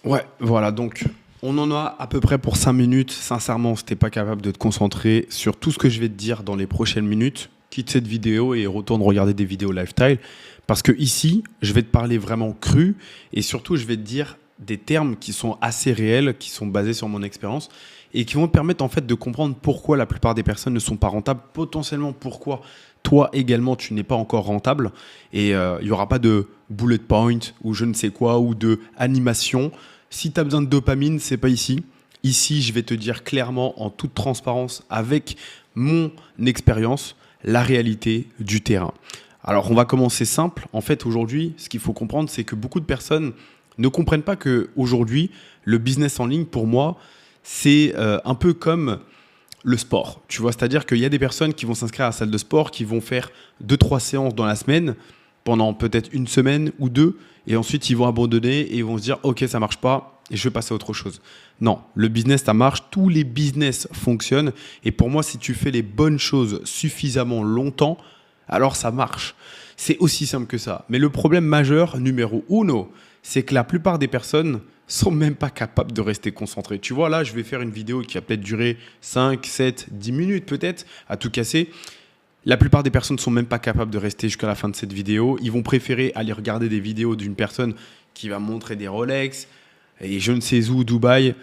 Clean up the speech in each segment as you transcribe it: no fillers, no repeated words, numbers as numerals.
Ouais, voilà, donc on en a à peu près pour 5 minutes. Sincèrement, si t'es pas capable de te concentrer sur tout ce que je vais te dire dans les prochaines minutes, quitte cette vidéo et retourne regarder des vidéos lifestyle. Parce que ici, je vais te parler vraiment cru et surtout, je vais te dire des termes qui sont assez réels, qui sont basés sur mon expérience et qui vont te permettre en fait de comprendre pourquoi la plupart des personnes ne sont pas rentables, potentiellement pourquoi toi également tu n'es pas encore rentable et il n'y aura pas de bullet point ou je ne sais quoi ou de animation. Si tu as besoin de dopamine, c'est pas ici. Ici, je vais te dire clairement en toute transparence avec mon expérience la réalité du terrain. Alors, on va commencer simple. En fait, aujourd'hui, ce qu'il faut comprendre, c'est que beaucoup de personnes ne comprennent pas qu'aujourd'hui, le business en ligne, pour moi, c'est un peu comme le sport. Tu vois, c'est-à-dire qu'il y a des personnes qui vont s'inscrire à la salle de sport, qui vont faire 2-3 séances dans la semaine, pendant peut-être une semaine ou deux, et ensuite ils vont abandonner et ils vont se dire ok, ça marche pas et je vais passer à autre chose. Non, le business ça marche, tous les business fonctionnent et pour moi si tu fais les bonnes choses suffisamment longtemps, alors ça marche. C'est aussi simple que ça. Mais le problème majeur numéro uno, c'est que la plupart des personnes sont même pas capables de rester concentrées. Tu vois là, je vais faire une vidéo qui va peut-être durer 5, 7, 10 minutes peut-être à tout casser. La plupart des personnes ne sont même pas capables de rester jusqu'à la fin de cette vidéo. Ils vont préférer aller regarder des vidéos d'une personne qui va montrer des Rolex et je ne sais où, Dubaï.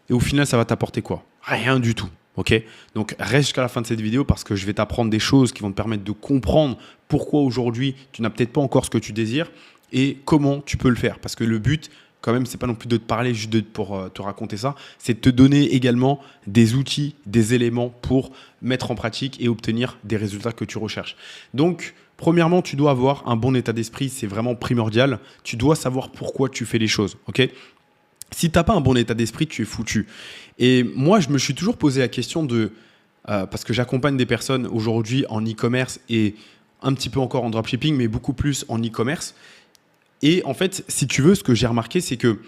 Et au final, ça va t'apporter quoi? Rien du tout. Ok? Donc, reste jusqu'à la fin de cette vidéo parce que je vais t'apprendre des choses qui vont te permettre de comprendre pourquoi aujourd'hui, tu n'as peut-être pas encore ce que tu désires et comment tu peux le faire. Parce que le but, quand même, c'est pas non plus de te parler juste pour te raconter ça, c'est de te donner également des outils, des éléments pour mettre en pratique et obtenir des résultats que tu recherches. Donc, premièrement, tu dois avoir un bon état d'esprit, c'est vraiment primordial. Tu dois savoir pourquoi tu fais les choses, ok? Si tu n'as pas un bon état d'esprit, tu es foutu. Et moi, je me suis toujours posé la question parce que j'accompagne des personnes aujourd'hui en e-commerce et un petit peu encore en dropshipping, mais beaucoup plus en e-commerce. Et en fait, si tu veux, ce que j'ai remarqué, c'est que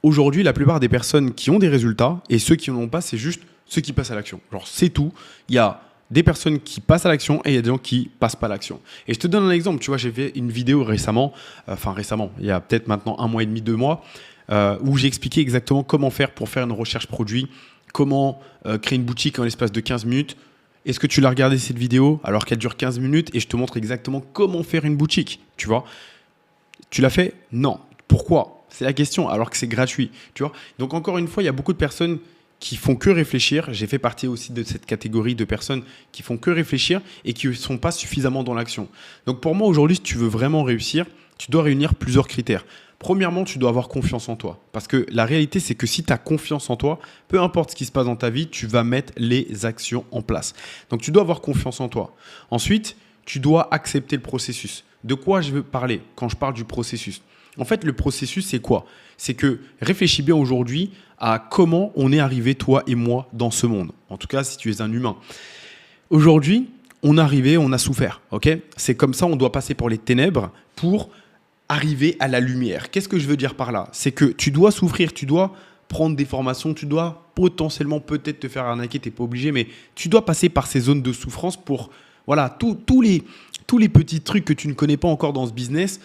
aujourd'hui, la plupart des personnes qui ont des résultats et ceux qui n'en ont pas, c'est juste ceux qui passent à l'action. Genre, c'est tout. Il y a des personnes qui passent à l'action et il y a des gens qui passent pas à l'action. Et je te donne un exemple. Tu vois, j'ai fait une vidéo récemment, il y a peut-être maintenant 1 mois et demi, 2 mois, où j'ai expliqué exactement comment faire pour faire une recherche produit, comment créer une boutique en l'espace de 15 minutes. Est-ce que tu l'as regardé cette vidéo alors qu'elle dure 15 minutes et je te montre exactement comment faire une boutique, tu vois? Tu l'as fait? Non. Pourquoi? C'est la question, alors que c'est gratuit. Tu vois? Donc, encore une fois, il y a beaucoup de personnes qui font que réfléchir. J'ai fait partie aussi de cette catégorie de personnes qui font que réfléchir et qui ne sont pas suffisamment dans l'action. Donc, pour moi, aujourd'hui, si tu veux vraiment réussir, tu dois réunir plusieurs critères. Premièrement, tu dois avoir confiance en toi. Parce que la réalité, c'est que si tu as confiance en toi, peu importe ce qui se passe dans ta vie, tu vas mettre les actions en place. Donc, tu dois avoir confiance en toi. Ensuite, tu dois accepter le processus. De quoi je veux parler quand je parle du processus? En fait, le processus, c'est quoi? C'est que réfléchis bien aujourd'hui à comment on est arrivé, toi et moi, dans ce monde. En tout cas, si tu es un humain. Aujourd'hui, on est arrivé, on a souffert. Ok? C'est comme ça, on doit passer pour les ténèbres pour arriver à la lumière. Qu'est-ce que je veux dire par là? C'est que tu dois souffrir, tu dois prendre des formations, tu dois potentiellement peut-être te faire arnaquer, tu n'es pas obligé, mais tu dois passer par ces zones de souffrance pour... Voilà, tous les petits trucs que tu ne connais pas encore dans ce business,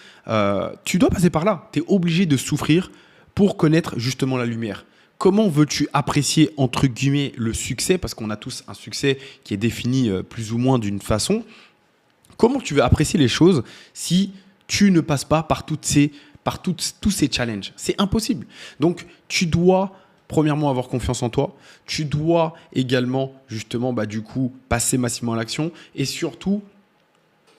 tu dois passer par là. Tu es obligé de souffrir pour connaître justement la lumière. Comment veux-tu apprécier, entre guillemets, le succès? Parce qu'on a tous un succès qui est défini plus ou moins d'une façon. Comment tu veux apprécier les choses si tu ne passes pas par tous ces challenges? C'est impossible. Donc, tu dois... Premièrement, avoir confiance en toi. Tu dois également, justement, passer massivement à l'action. Et surtout,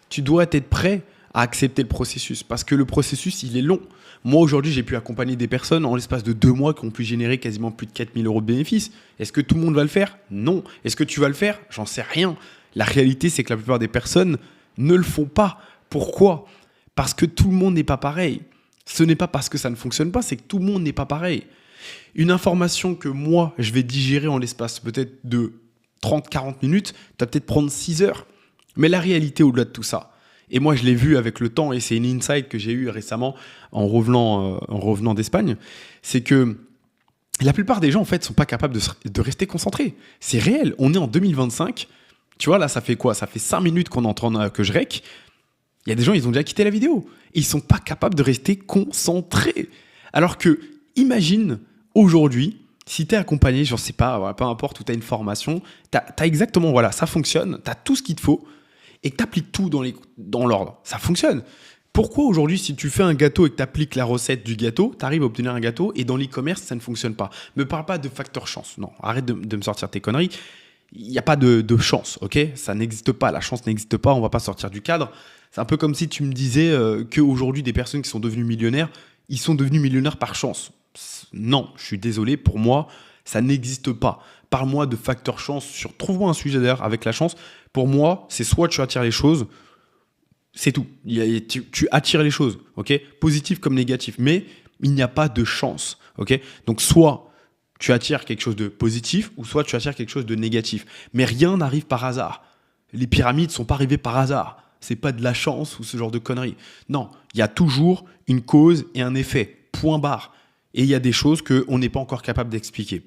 tu dois être prêt à accepter le processus. Parce que le processus, il est long. Moi, aujourd'hui, j'ai pu accompagner des personnes en l'espace de 2 mois qui ont pu générer quasiment plus de 4 000 € de bénéfices. Est-ce que tout le monde va le faire? Non. Est-ce que tu vas le faire? J'en sais rien. La réalité, c'est que la plupart des personnes ne le font pas. Pourquoi? Parce que tout le monde n'est pas pareil. Ce n'est pas parce que ça ne fonctionne pas, c'est que tout le monde n'est pas pareil. Une information que moi, je vais digérer en l'espace peut-être de 30-40 minutes, tu vas peut-être prendre 6 heures. Mais la réalité au-delà de tout ça, et moi je l'ai vu avec le temps, et c'est une insight que j'ai eue récemment en revenant d'Espagne, c'est que la plupart des gens en fait sont pas capables de rester concentrés. C'est réel, on est en 2025, tu vois là ça fait quoi? Ça fait 5 minutes qu'on est en train que je rec. Il y a des gens, ils ont déjà quitté la vidéo. Ils sont pas capables de rester concentrés. Alors que imagine aujourd'hui, si tu es accompagné, je ne sais pas, voilà, peu importe où tu as une formation, tu as exactement, voilà, ça fonctionne, tu as tout ce qu'il te faut et tu appliques tout dans l'ordre. Ça fonctionne. Pourquoi aujourd'hui, si tu fais un gâteau et que tu appliques la recette du gâteau, tu arrives à obtenir un gâteau et dans l'e-commerce, ça ne fonctionne pas? Me parle pas de facteur chance. Non, arrête de me sortir tes conneries. Il n'y a pas de chance, ok? Ça n'existe pas. La chance n'existe pas. On ne va pas sortir du cadre. C'est un peu comme si tu me disais qu'aujourd'hui, des personnes qui sont devenues millionnaires, ils sont devenus millionnaires par chance. Non, je suis désolé. Pour moi, ça n'existe pas. Parle-moi de facteur chance. Trouve-moi un sujet d'ailleurs avec la chance. Pour moi, c'est soit tu attires les choses, c'est tout. Tu attires les choses, ok? Positif comme négatif. Mais il n'y a pas de chance, ok? Donc, soit tu attires quelque chose de positif ou soit tu attires quelque chose de négatif. Mais rien n'arrive par hasard. Les pyramides ne sont pas arrivées par hasard. C'est pas de la chance ou ce genre de conneries. Non, il y a toujours une cause et un effet. Point barre. Et il y a des choses qu'on n'est pas encore capable d'expliquer.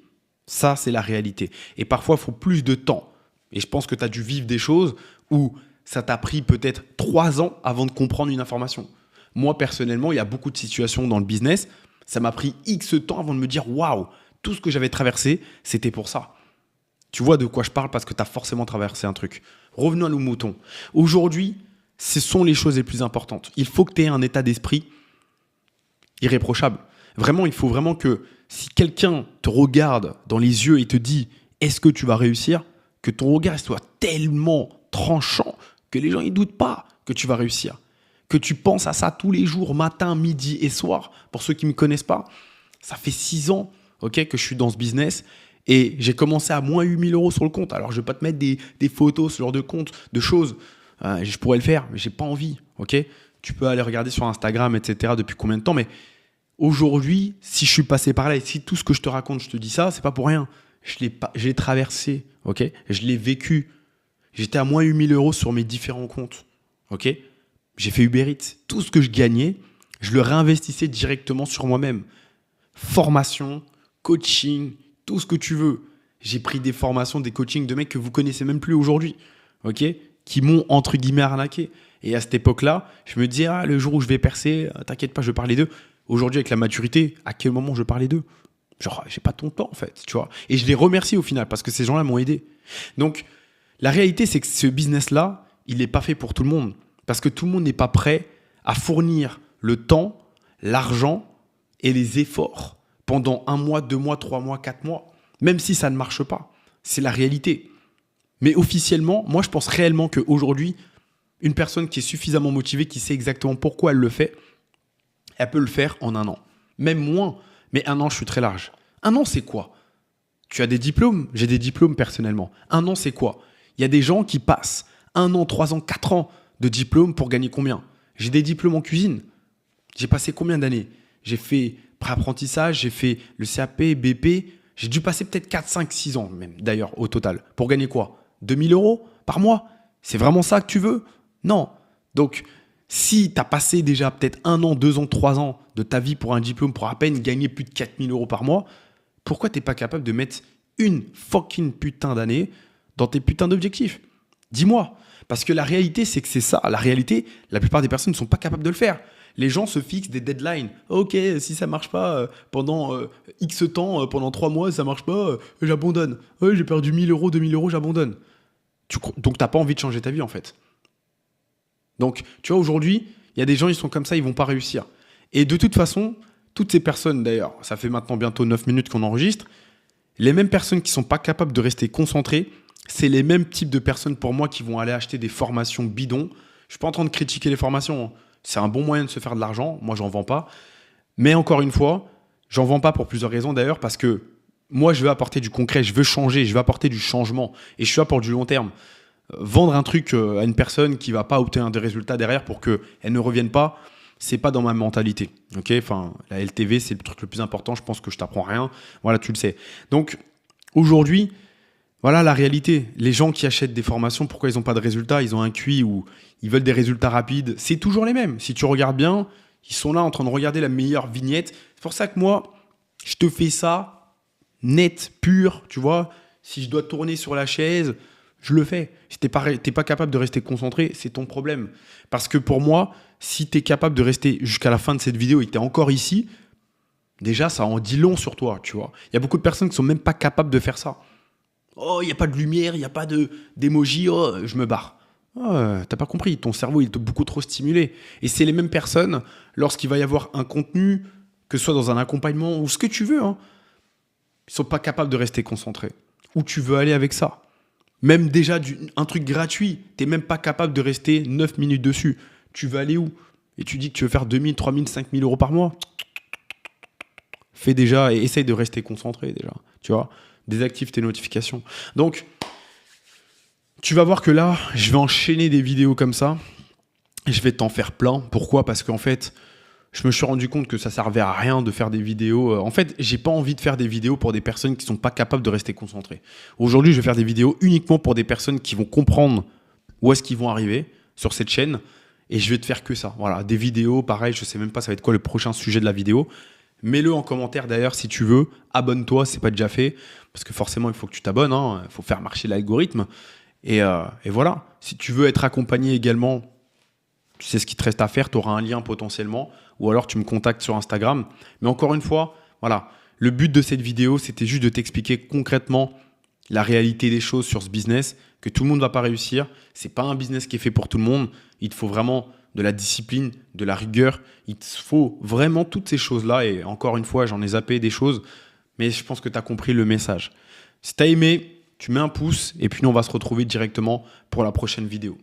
Ça, c'est la réalité. Et parfois, il faut plus de temps. Et je pense que tu as dû vivre des choses où ça t'a pris peut-être 3 ans avant de comprendre une information. Moi, personnellement, il y a beaucoup de situations dans le business. Ça m'a pris X temps avant de me dire « Waouh, tout ce que j'avais traversé, c'était pour ça. » Tu vois de quoi je parle parce que tu as forcément traversé un truc. Revenons à nos moutons. Aujourd'hui, ce sont les choses les plus importantes. Il faut que tu aies un état d'esprit irréprochable. Vraiment, il faut vraiment que si quelqu'un te regarde dans les yeux et te dit « Est-ce que tu vas réussir ?», que ton regard soit tellement tranchant que les gens ne doutent pas que tu vas réussir. Que tu penses à ça tous les jours, matin, midi et soir. Pour ceux qui ne me connaissent pas, ça fait 6 ans que je suis dans ce business et j'ai commencé à moins 8 000 € sur le compte. Alors, je ne vais pas te mettre des photos, ce genre de compte, de choses. Je pourrais le faire, mais je n'ai pas envie. Tu peux aller regarder sur Instagram, etc. depuis combien de temps. Mais aujourd'hui, si je suis passé par là et si tout ce que je te raconte, je te dis ça, c'est pas pour rien. Je l'ai traversé, je l'ai vécu. J'étais à moins 8 000 € sur mes différents comptes. J'ai fait Uber Eats. Tout ce que je gagnais, je le réinvestissais directement sur moi-même. Formation, coaching, tout ce que tu veux. J'ai pris des formations, des coachings de mecs que vous connaissez même plus aujourd'hui, qui m'ont entre guillemets arnaqué. Et à cette époque-là, je me dis, le jour où je vais percer, t'inquiète pas, je parle d'eux. Aujourd'hui, avec la maturité, à quel moment je parlais d'eux? Genre, j'ai pas ton temps en fait, tu vois. Et je les remercie au final parce que ces gens-là m'ont aidé. Donc, la réalité, c'est que ce business-là, il n'est pas fait pour tout le monde. Parce que tout le monde n'est pas prêt à fournir le temps, l'argent et les efforts pendant 1 mois, 2 mois, 3 mois, 4 mois. Même si ça ne marche pas. C'est la réalité. Mais officiellement, moi, je pense réellement qu'aujourd'hui, une personne qui est suffisamment motivée, qui sait exactement pourquoi elle le fait, elle peut le faire en 1 an. Même moins. Mais 1 an, je suis très large. 1 an, c'est quoi? Tu as des diplômes? J'ai des diplômes personnellement. 1 an, c'est quoi? Il y a des gens qui passent 1 an, 3 ans, 4 ans de diplôme pour gagner combien? J'ai des diplômes en cuisine. J'ai passé combien d'années? J'ai fait pré-apprentissage, j'ai fait le CAP, BP. J'ai dû passer peut-être 4, 5, 6 ans même, d'ailleurs, au total. Pour gagner quoi? 2 000 € par mois? C'est vraiment ça que tu veux? Non. Donc, si tu as passé déjà peut-être 1 an, 2 ans, 3 ans de ta vie pour un diplôme pour à peine gagner plus de 4 000 € par mois, pourquoi tu n'es pas capable de mettre une fucking putain d'année dans tes putains d'objectifs? Dis-moi. Parce que la réalité, c'est que c'est ça. La réalité, la plupart des personnes ne sont pas capables de le faire. Les gens se fixent des deadlines. Ok, si ça ne marche pas pendant X temps, pendant 3 mois, ça ne marche pas, j'abandonne. J'ai perdu 1 000 €, 2 000 €, j'abandonne. Donc, tu n'as pas envie de changer ta vie, en fait. Donc, tu vois, aujourd'hui, il y a des gens, ils sont comme ça, ils ne vont pas réussir. Et de toute façon, toutes ces personnes, d'ailleurs, ça fait maintenant bientôt 9 minutes qu'on enregistre, les mêmes personnes qui ne sont pas capables de rester concentrées, c'est les mêmes types de personnes pour moi qui vont aller acheter des formations bidons. Je ne suis pas en train de critiquer les formations. C'est un bon moyen de se faire de l'argent. Moi, j'en vends pas. Mais encore une fois, j'en vends pas pour plusieurs raisons d'ailleurs, parce que moi, je veux apporter du concret, je veux changer, je veux apporter du changement. Et je suis là pour du long terme. Vendre un truc à une personne qui ne va pas obtenir des résultats derrière pour qu'elle ne revienne pas, c'est pas dans ma mentalité. Enfin, la LTV, c'est le truc le plus important. Je pense que je t'apprends rien. Voilà, tu le sais. Donc, aujourd'hui, voilà la réalité. Les gens qui achètent des formations, pourquoi ils n'ont pas de résultats? Ils ont un QI ou ils veulent des résultats rapides. C'est toujours les mêmes. Si tu regardes bien, ils sont là en train de regarder la meilleure vignette. C'est pour ça que moi, je te fais ça net, pur, tu vois. Si je dois tourner sur la chaise, je le fais. Si tu n'es pas capable de rester concentré, c'est ton problème. Parce que pour moi, si tu es capable de rester jusqu'à la fin de cette vidéo et que tu es encore ici, Déjà, ça en dit long sur toi, tu vois. Il y a beaucoup de personnes qui sont même pas capables de faire ça. Oh, il n'y a pas de lumière, il n'y a pas d'émoji, oh, je me barre. Oh, t'as pas compris, ton cerveau il est beaucoup trop stimulé. Et c'est les mêmes personnes, lorsqu'il va y avoir un contenu, que ce soit dans un accompagnement ou ce que tu veux, hein, ils sont pas capables de rester concentrés. Où tu veux aller avec ça? Même déjà, un truc gratuit, t'es même pas capable de rester 9 minutes dessus. Tu veux aller où? Et tu dis que tu veux faire 2000, 3000, 5000 euros par mois? Fais déjà et essaye de rester concentré déjà. Tu vois, désactive tes notifications. Donc, tu vas voir que là, je vais enchaîner des vidéos comme ça. Et je vais t'en faire plein. Pourquoi? Parce qu'en fait, je me suis rendu compte que ça servait à rien de faire des vidéos. En fait, j'ai pas envie de faire des vidéos pour des personnes qui sont pas capables de rester concentrées. Aujourd'hui, je vais faire des vidéos uniquement pour des personnes qui vont comprendre où est-ce qu'ils vont arriver sur cette chaîne. Et je vais te faire que ça. Voilà, des vidéos, pareil, je sais même pas ça va être quoi le prochain sujet de la vidéo. Mets-le en commentaire d'ailleurs si tu veux. Abonne-toi, c'est pas déjà fait. Parce que forcément, il faut que tu t'abonnes. Il faut faire marcher l'algorithme. Et voilà. Si tu veux être accompagné également, tu sais ce qu'il te reste à faire. Tu auras un lien potentiellement. Ou alors tu me contactes sur Instagram. Mais encore une fois, voilà. Le but de cette vidéo, c'était juste de t'expliquer concrètement la réalité des choses sur ce business, que tout le monde ne va pas réussir. C'est pas un business qui est fait pour tout le monde. Il te faut vraiment de la discipline, de la rigueur. Il te faut vraiment toutes ces choses-là. Et encore une fois, j'en ai zappé des choses, mais je pense que tu as compris le message. Si tu as aimé, tu mets un pouce et puis nous, on va se retrouver directement pour la prochaine vidéo.